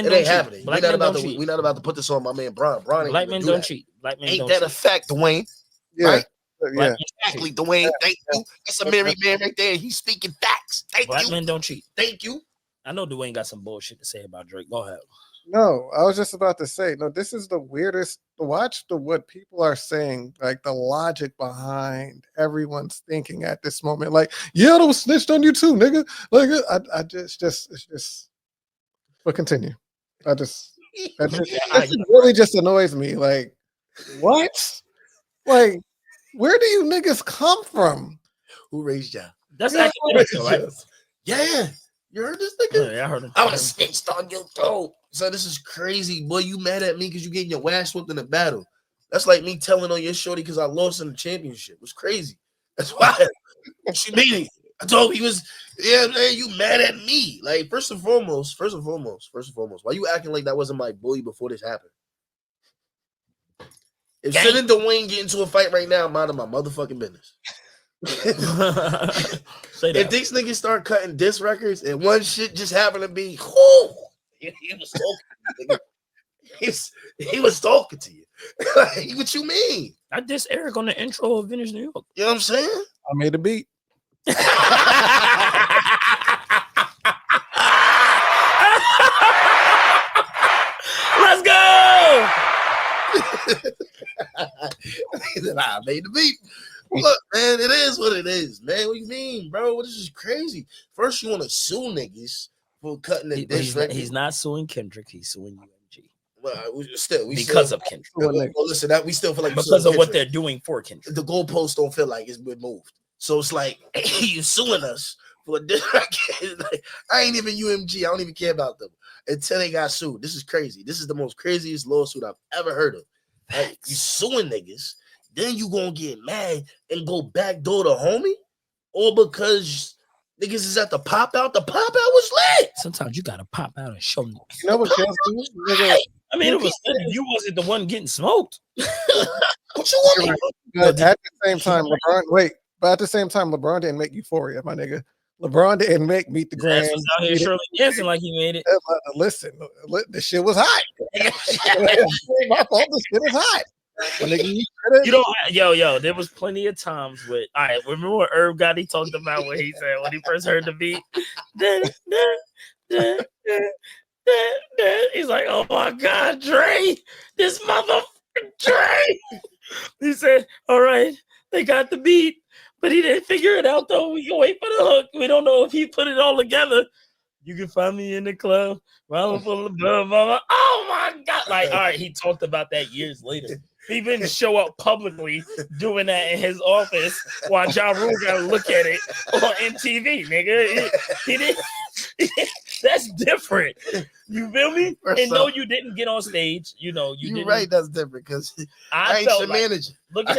It ain't happening. We're not about to put this on my man Bron. Black men don't cheat. Black men ain't don't that cheat. a fact, Dwayne? Yeah. Right? Yeah. Exactly, Dwayne. Thank you. That's a married man right there. He's speaking facts. Thank you. Black men don't cheat. Thank you. I know Dwayne got some bullshit to say about Drake. Go ahead. No, I was just about to say, no, this is the weirdest. Watch what people are saying, like the logic behind everyone's thinking at this moment. Like, yeah, they snitched on you too, nigga. Like, it's just. But continue. This really just annoys me. Like, what? Like, where do you niggas come from? Who raised y'all? That's actually right. Yeah. You heard this nigga? Yeah, I heard him. I would have snitched on your throat. So this is crazy. Boy, you mad at me because you getting your ass whooped in a battle. That's like me telling on your shorty because I lost in the championship. It was crazy. That's why she made it. I told him he was, yeah, man, you mad at me. Like, first and foremost, why you acting like that wasn't my bully before this happened? If Sid and Dwayne get into a fight right now, I'm out of my motherfucking business. If these niggas start cutting diss records and one shit just happened to be, he was talking. He was talking to you. Like, what you mean? I diss Eric on the intro of Vintage New York. You know what I'm saying? I made a beat. Let's go. I made the beat. Look, man, it is what it is, man. What you mean, bro? This is crazy. First, you want to sue niggas for cutting the diss record. He's not suing Kendrick. He's suing UMG. Well, we because of Kendrick. Well, listen, that we still feel like because of what they're doing for Kendrick. The goalposts don't feel like it's been moved. So it's like, hey, you suing us for a diss record. Like, I ain't even UMG. I don't even care about them until they got sued. This is crazy. This is the most craziest lawsuit I've ever heard of. Like, you suing niggas, then you gonna get mad and go backdoor to homie, or because niggas is at the pop out. The pop out was lit. Sometimes you gotta pop out and show me. You know what? I mean, it was you wasn't the one getting smoked. What you want? But at the same time, LeBron didn't make Euphoria, my nigga. LeBron didn't make Meet the Grand. Was out here surely dancing like he made it. Listen, the shit was hot. My fault. The shit was hot. You know, yo, there was plenty of times with. All right, remember what Herb Gotti talked about when he said when he first heard the beat. He's like, "Oh my God, Dre, this motherfucker Dre." He said, "All right, they got the beat, but he didn't figure it out though. We can wait for the hook. We don't know if he put it all together. You can find me in the club, blah, blah, blah, blah. Oh my God!" Like, all right, he talked about that years later. He didn't show up publicly doing that in his office while Ja Rule got to look at it on MTV, nigga. He didn't. That's different. You feel me? And no, you didn't get on stage. You know, you didn't. Right, that's different because I ain't felt your like manager. Looking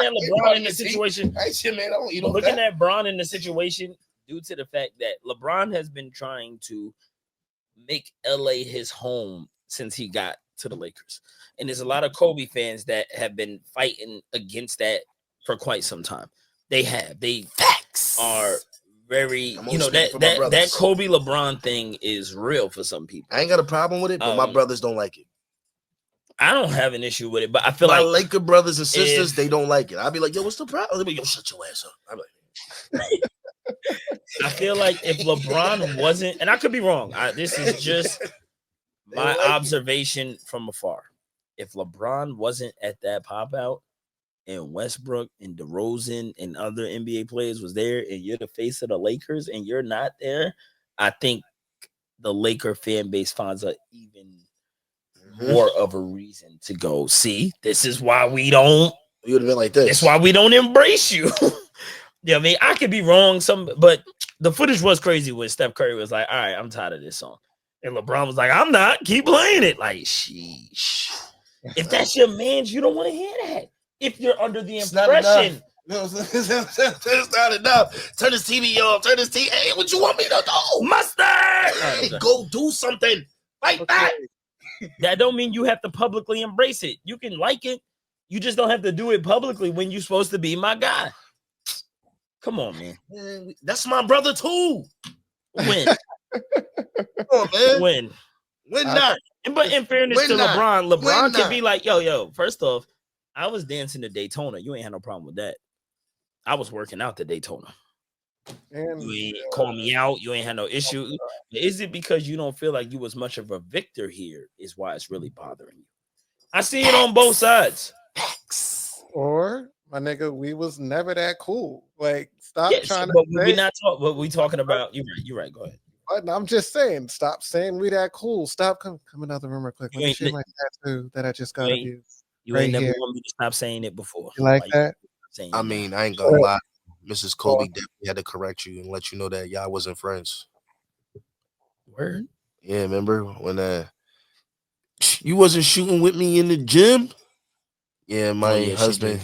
at LeBron in the situation. I ain't your man. I don't eat on looking that. at Bron in the situation due to the fact that LeBron has been trying to make LA his home since he got to the Lakers. And there's a lot of Kobe fans that have been fighting against that for quite some time. They are very, you know, that Kobe LeBron thing is real for some people. I ain't got a problem with it, but my brothers don't like it. I don't have an issue with it, but I feel my like Laker brothers and sisters, they don't like it. I'll be like, yo, what's the problem? They'll be like, yo, shut your ass up. I'm like, I feel like if LeBron wasn't, and I could be wrong, this is just my observation from afar. If LeBron wasn't at that pop out and Westbrook and DeRozan and other NBA players was there and you're the face of the Lakers and you're not there, I think the Laker fan base finds an even more of a reason to go, see, this is why we don't. You would have been like this. That's why we don't embrace you. Yeah, I mean, I could be wrong, but the footage was crazy when Steph Curry was like, all right, I'm tired of this song. And LeBron was like, I'm not, keep playing it. Like, sheesh. If that's your man's, you don't want to hear that. If you're under the impression. It's not enough. Turn this TV off. Turn this TV. Hey, what you want me to do? Mustard! Go do something. Like that. That don't mean you have to publicly embrace it. You can like it. You just don't have to do it publicly when you're supposed to be my guy. Come on, man. That's my brother too. Win. Come on, man. Win not. But in fairness to LeBron can be like, yo, first off, I was dancing to Daytona. You ain't had no problem with that. I was working out to Daytona. And You ain't call me out. You ain't had no issue. Is it because you don't feel like you was much of a victor here? Is why it's really bothering you. I see it on both sides. Or my nigga, we was never that cool. Like, stop Yes, trying but to we're not talking. What we talking about? You're right. Go ahead. But I'm just saying, stop saying we that cool. Stop come out the room real quick. Let me show you my tattoo that I just got of you. You right ain't never here. want me to stop saying it before. You like that? I mean, I ain't gonna lie. Mrs. Kobe definitely had to correct you and let you know that y'all wasn't friends. Word? Yeah, remember when you wasn't shooting with me in the gym? Yeah, my husband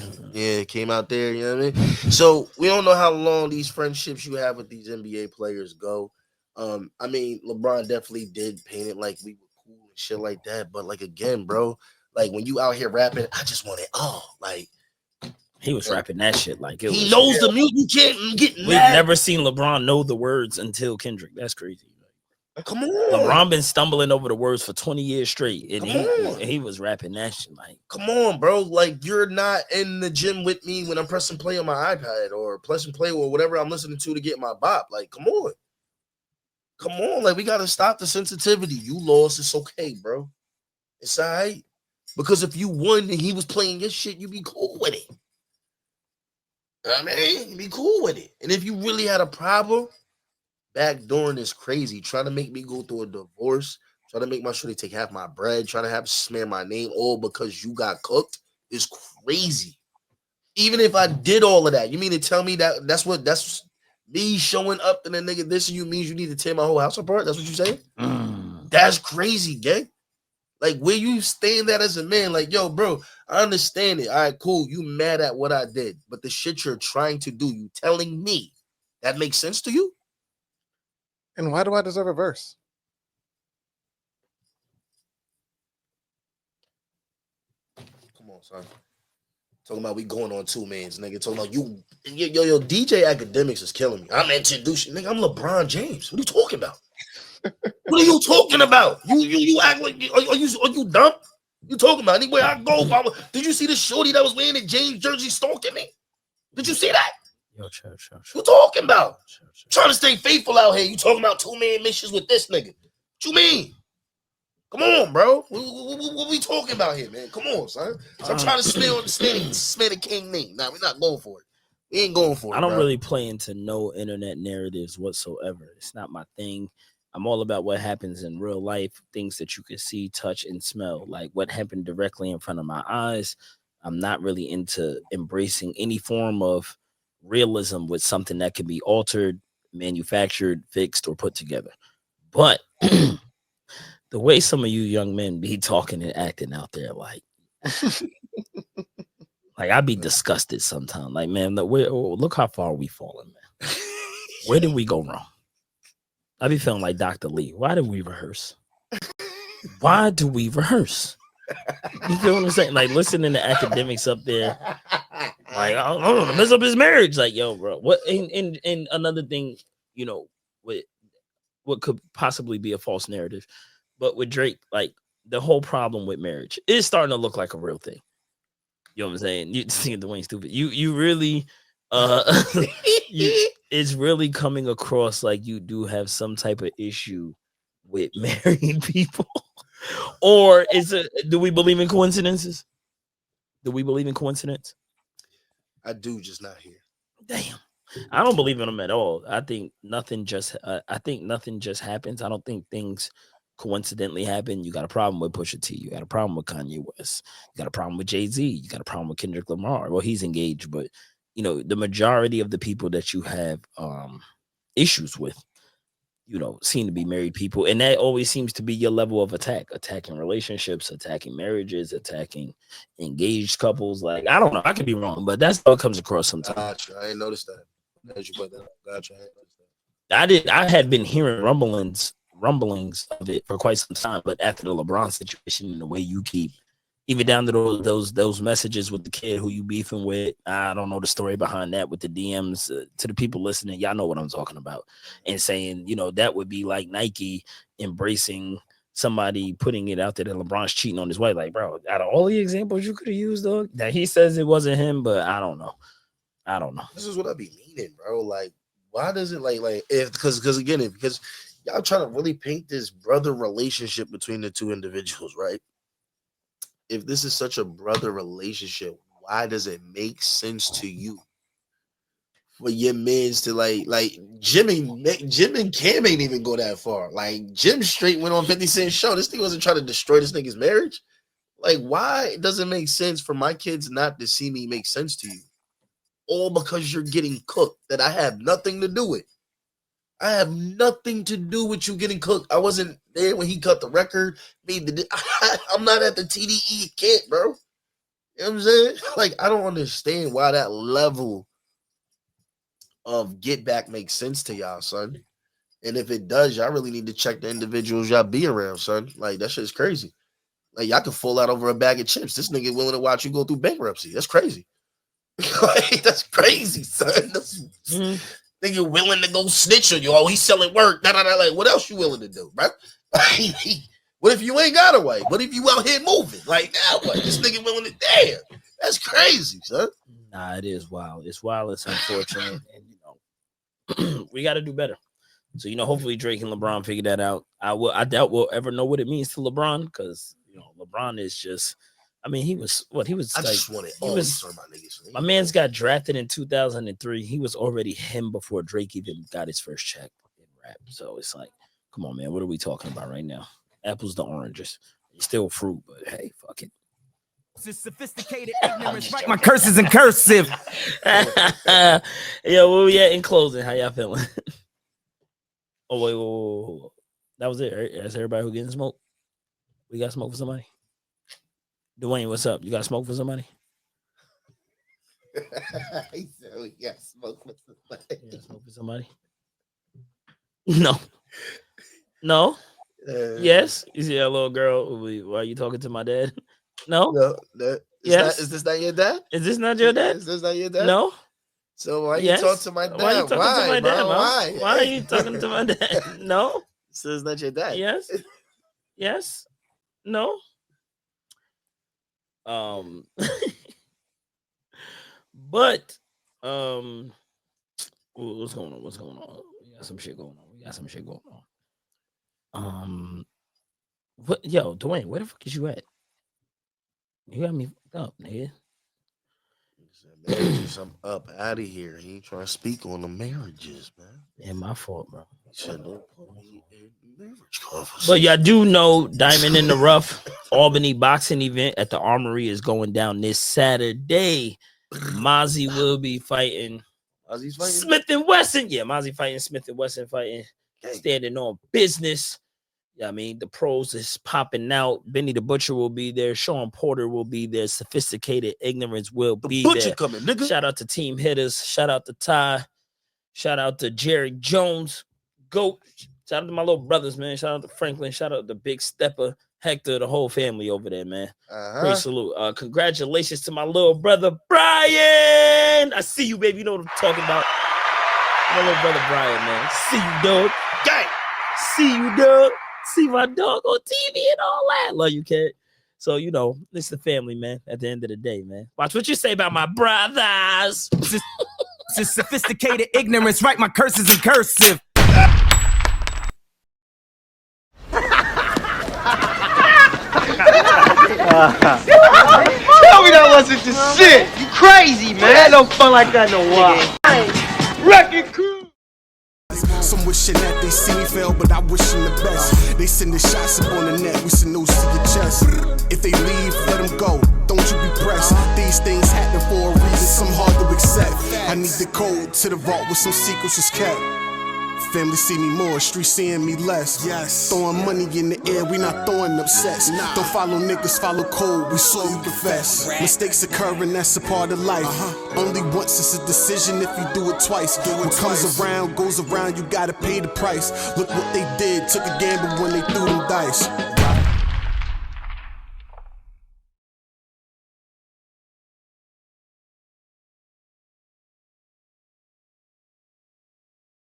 came out there, you know what I mean? So we don't know how long these friendships you have with these NBA players go. I mean, LeBron definitely did paint it like we were cool and shit like that. But like again, bro, like when you out here rapping, I just want it all. Like he was rapping that shit like it he was, knows the music. You can't get mad. We've never seen LeBron know the words until Kendrick. That's crazy. Come on. LeBron been stumbling over the words for 20 years straight. And he was rapping that shit like, come on, bro. Like, you're not in the gym with me when I'm pressing play on my iPad or pressing play or whatever I'm listening to get my bop. Like, come on. Come on. Like, we got to stop the sensitivity. You lost. It's okay, bro. It's all right. Because if you won and he was playing your shit, you'd be cool with it. I mean, be cool with it. And if you really had a problem, backdooring is crazy. Trying to make me go through a divorce, trying to make my sure they take half my bread, trying to have smear my name all because you got cooked is crazy. Even if I did all of that, you mean to tell me that's me showing up and the nigga this and you means you need to tear my whole house apart? That's what you say? That's crazy, gang. Like, where you stand that as a man, like, yo, bro, I understand it. All right, cool. You mad at what I did, but the shit you're trying to do, you telling me that makes sense to you? And why do I deserve a verse? Come on, son. Talking about we going on 2 mans, nigga. Talking about yo, DJ Academics is killing me. I'm introducing, nigga. I'm LeBron James. What are you talking about? What are you talking about? You act like are you dumb? You talking about anywhere I go? Did you see the shorty that was wearing the James jersey stalking me? Did you see that? Yo, chill. You talking about? Trying to stay faithful out here. You talking about 2-man missions with this nigga? What you mean? Come on, bro. What we talking about here, man? Come on, son. So I'm trying to smear the king name. Nah, we're not going for it. We ain't going for it. I don't bro. really play into no internet narratives whatsoever. It's not my thing. I'm all about what happens in real life, things that you can see, touch, and smell, like what happened directly in front of my eyes. I'm not really into embracing any form of realism with something that can be altered, manufactured, fixed, or put together. But the way some of you young men be talking and acting out there, like I'd be disgusted sometimes. Like, man, look how far we fallen, man. Where did we go wrong? I be feeling like Dr. Lee. Why did we rehearse? Why do we rehearse? You feel what I'm saying? Like, listening to academics up there, like, I don't know, mess up his marriage. Like, yo, bro, what? And another thing, you know, with what could possibly be a false narrative, but with Drake, like, the whole problem with marriage is starting to look like a real thing. You know what I'm saying? You see Dwayne stupid. You really, it's really coming across like you do have some type of issue with married people. Or do we believe in coincidences? Do we believe in coincidence? I do, just not here. Damn. I don't believe in them at all. I think nothing just happens. I don't think things coincidentally happen. You got a problem with Pusha T. You got a problem with Kanye West. You got a problem with Jay-Z. You got a problem with Kendrick Lamar. Well, he's engaged, but you know, the majority of the people that you have issues with, you know, seem to be married people. And that always seems to be your level of attacking relationships, attacking marriages, attacking engaged couples. Like, I don't know. I could be wrong, but that's how it comes across sometimes. Gotcha. I didn't notice that. As you put that up. Gotcha. I didn't notice that. I had been hearing rumblings of it for quite some time, but after the LeBron situation and the way you keep, even down to those messages with the kid who you beefing with, I don't know the story behind that with the DMs. To the people listening, y'all know what I'm talking about, and saying, you know, that would be like Nike embracing somebody putting it out there that LeBron's cheating on his wife. Like, bro, out of all the examples you could have used, though, that he says it wasn't him, but I don't know. This is what I be meaning, bro. Like, why does it because y'all trying to really paint this brother relationship between the two individuals, right? If this is such a brother relationship, why does it make sense to you for your mans to like Jim and Cam ain't even go that far. Like Jim straight went on 50 Cent's show. This thing wasn't trying to destroy this nigga's marriage. Like, why does it make sense for my kids not to see me make sense to you? All because you're getting cooked that I have nothing to do with. I have nothing to do with you getting cooked. I wasn't there when he cut the record. I'm not at the TDE kid, bro. You know what I'm saying? Like, I don't understand why that level of get back makes sense to y'all, son. And if it does, y'all really need to check the individuals y'all be around, son. Like, that shit's crazy. Like, y'all can fall out over a bag of chips. This nigga willing to watch you go through bankruptcy. That's crazy. Like, that's crazy, son. Nigga willing to go snitch on you. Oh, he's selling work. Like, what else you willing to do, bro? What if you ain't got a wife? What if you out here moving? Like, now what? This nigga willing to damn. That's crazy, son. Nah, it is wild. It's wild. It's unfortunate. And, we got to do better. So, hopefully Drake and LeBron figure that out. I doubt we'll ever know what it means to LeBron because, LeBron is just, he was what? He was I like, just want it. My man's got drafted in 2003. He was already him before Drake even got his first check in rap. So it's like, come on, man. What are we talking about right now? Apples to oranges. It's still fruit, but hey, fuck it. It's sophisticated ignorance. Write my curses in cursive. Yo, where we at in closing? How y'all feeling? Oh, wait. That was it, right? That's everybody who getting smoke. We got smoke for somebody? Dwayne, what's up? You got smoke for somebody? He said we got smoke for somebody. You got smoke for somebody? No. Yes. You see that little girl? Why are you talking to my dad? No. Yes. Is this not your dad? Is this not your dad? Is this not your dad? No. So why you talking to my dad? Why you talking to my dad, Why? Why are you talking to my dad? No. So it's not your dad? Yes. Yes. No. But what's going on? We got some shit going on. Yo, Dwayne, where the fuck is you at? You got me fucked up, nigga. Marriages, I'm up out of here. He ain't trying to speak on the marriages, man. Yeah, my fault, bro. Don't put me in marriage conversation. But y'all do know Diamond in the Rough Albany boxing event at the Armory is going down this Saturday. Mozzie will be fighting Smith & Wesson. Yeah, Mozzie fighting Smith & Wesson fighting. Standing on business. Yeah, I mean, the pros is popping out. Benny the Butcher will be there. Sean Porter will be there. Sophisticated Ignorance will be there. Coming, nigga. Shout out to Team Hitters. Shout out to Ty. Shout out to Jerry Jones. Goat. Shout out to my little brothers, man. Shout out to Franklin. Shout out to Big Stepper. Hector, the whole family over there, man. Great salute. Congratulations to my little brother, Brian. I see you, baby. You know what I'm talking about. My little brother, Brian, man. See you, dog. Gang. See you, dog. See my dog on TV and all that. Love you, kid. So, it's the family, man, at the end of the day, man. Watch what you say about my brothers. It's sophisticated ignorance. Write my curses in cursive. Tell me that wasn't the shit. You crazy, man. Had no fun like that no while. Wrecking crew. Some wishing that they see me fail, but I wish them the best. They send the shots up on the net, we send those to your chest. If they leave, let them go, don't you be pressed. These things happen for a reason, some hard to accept. I need the code to the vault where some secrets is kept. Family see me more, street seeing me less. Yes. Throwing money in the air, we not throwing up sets. Don't follow niggas, follow code, we slow you confess. Mistakes occur and that's a part of life. Only once it's a decision if you do it twice. What comes around, goes around, you gotta pay the price. Look what they did, took a gamble when they threw them dice.